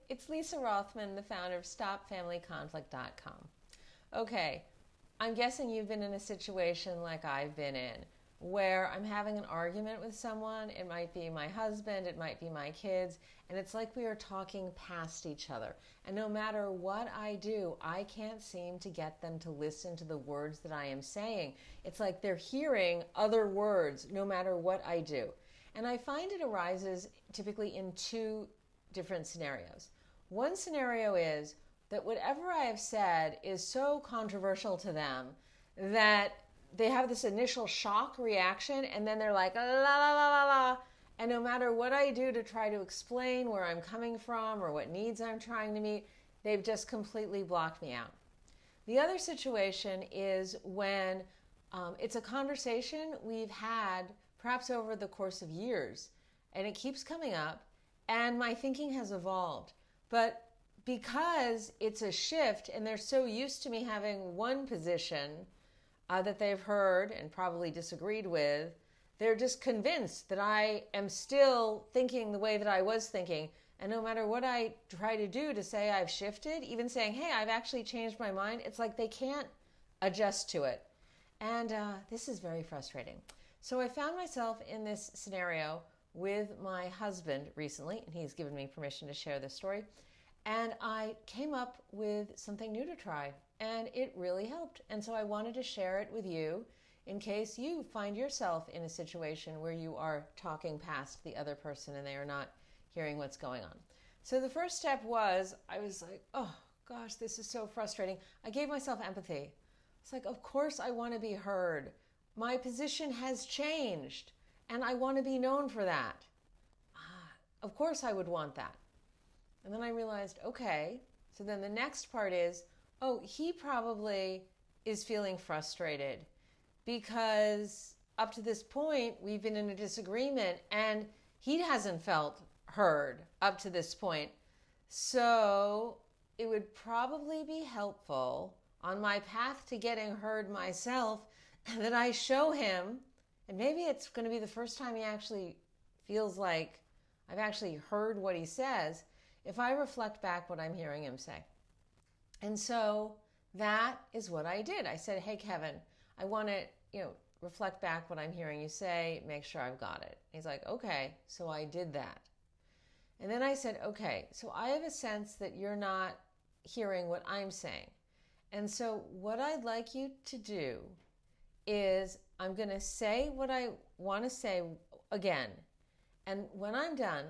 it's Lisa Rothman, the founder of StopFamilyConflict.com. Okay, I'm guessing you've been in a situation like I've been in, where I'm having an argument with someone. It might be my husband, it might be my kids, and it's like we are talking past each other. And no matter what I do, I can't seem to get them to listen to the words that I am saying. It's like they're hearing other words no matter what I do. And I find it arises typically in two different scenarios. One scenario is that whatever I have said is so controversial to them that they have this initial shock reaction, and then they're like, la la la la la. And no matter what I do to try to explain where I'm coming from or what needs I'm trying to meet, they've just completely blocked me out. The other situation is when it's a conversation we've had perhaps over the course of years, and it keeps coming up, and my thinking has evolved. But because it's a shift and they're so used to me having one position that they've heard and probably disagreed with, they're just convinced that I am still thinking the way that I was thinking. And no matter what I try to do to say I've shifted, even saying, hey, I've actually changed my mind, it's like they can't adjust to it. And this is very frustrating. So I found myself in this scenario with my husband recently, and he's given me permission to share this story. And I came up with something new to try, and it really helped. And so I wanted to share it with you in case you find yourself in a situation where you are talking past the other person and they are not hearing what's going on. So the first step was, I was like, oh gosh, this is so frustrating. I gave myself empathy. It's like, of course I want to be heard. My position has changed, and I want to be known for that. Of course I would want that. And then I realized, okay, so then the next part is, oh, he probably is feeling frustrated because up to this point, we've been in a disagreement and he hasn't felt heard up to this point. So it would probably be helpful on my path to getting heard myself that I show him, and maybe it's going to be the first time he actually feels like I've actually heard what he says, if I reflect back what I'm hearing him say. And so that is what I did. I said, hey, Kevin, I want to, reflect back what I'm hearing you say, make sure I've got it. He's like, okay. So I did that. And then I said, okay, so I have a sense that you're not hearing what I'm saying. And so what I'd like you to do is I'm going to say what I want to say again. And when I'm done,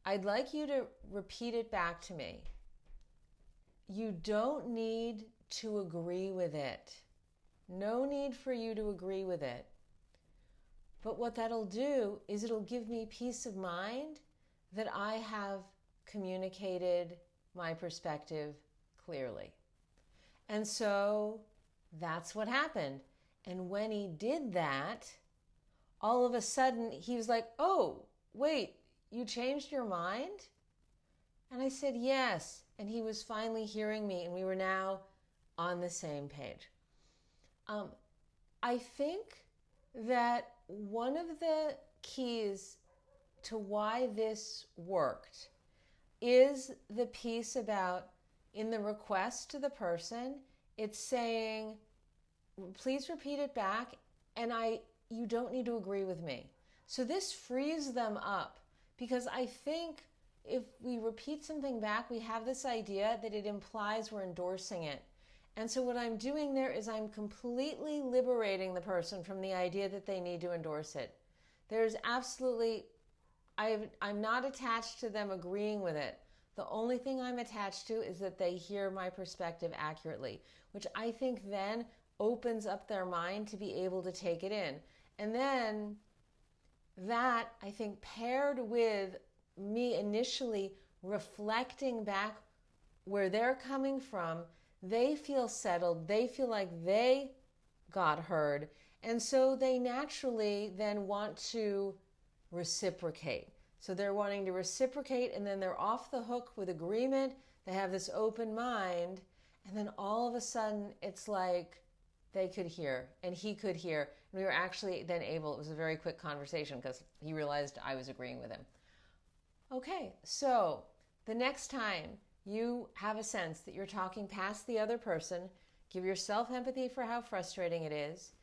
I'd like you to repeat it back to me. You don't need to agree with it. No need for you to agree with it. But what that'll do is it'll give me peace of mind that I have communicated my perspective clearly. And so that's what happened. And when he did that, all of a sudden he was like, oh, wait, you changed your mind? And I said, yes. And he was finally hearing me, and we were now on the same page. I think that one of the keys to why this worked is the piece about, in the request to the person, it's saying, please repeat it back, and you don't need to agree with me. So this frees them up, because I think if we repeat something back, we have this idea that it implies we're endorsing it. And so what I'm doing there is I'm completely liberating the person from the idea that they need to endorse it. There's absolutely, I'm not attached to them agreeing with it. The only thing I'm attached to is that they hear my perspective accurately, which I think then opens up their mind to be able to take it in. And then that, I think, paired with me initially reflecting back where they're coming from, they feel settled, they feel like they got heard, and so they naturally then want to reciprocate. So they're wanting to reciprocate, and then they're off the hook with agreement, they have this open mind, and then all of a sudden it's like they could hear, and he could hear, and we were actually then able, it was a very quick conversation because he realized I was agreeing with him. Okay, so the next time you have a sense that you're talking past the other person, give yourself empathy for how frustrating it is.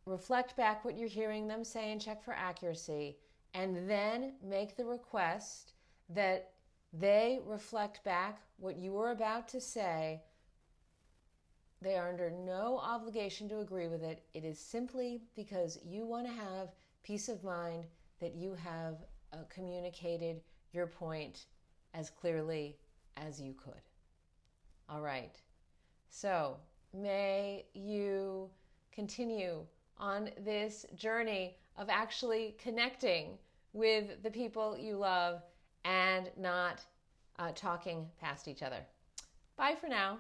Reflect back what you're hearing them say and check for accuracy, and then make the request that they reflect back what you were about to say. They are under no obligation to agree with it. It is simply because you want to have peace of mind that you have communicated your point as clearly as you could. All right. So may you continue on this journey of actually connecting with the people you love and not talking past each other. Bye for now.